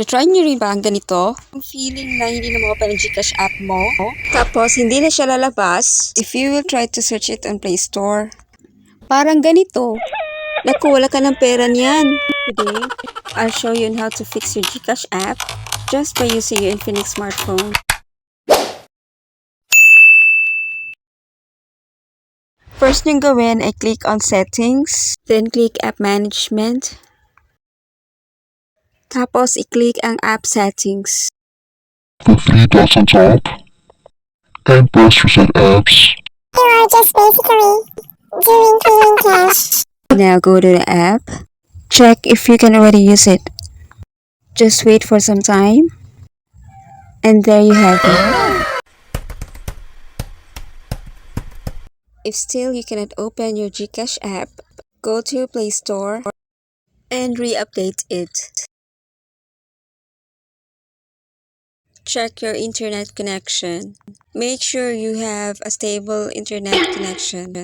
Na-try niyo rin ba ang ganito? Yung feeling na hindi na ma-open ang Gcash app mo, tapos hindi na siya lalabas. If you will try to search it on Play Store, parang ganito. Naku, wala ka ng pera niyan. Today, I'll show you on how to fix your Gcash app just by using your Infinix smartphone. First niyong gawin ay click on Settings, then click App Management. Tapos i-click ang App Settings. The three dots on top, and press Reset Apps. You are just basically doing clearing cash. Now go to the app. Check if you can already use it. Just wait for some time. And there you have it. If still you cannot open your Gcash app, go to your Play Store and re-update it. Check your internet connection. Make sure you have a stable internet connection.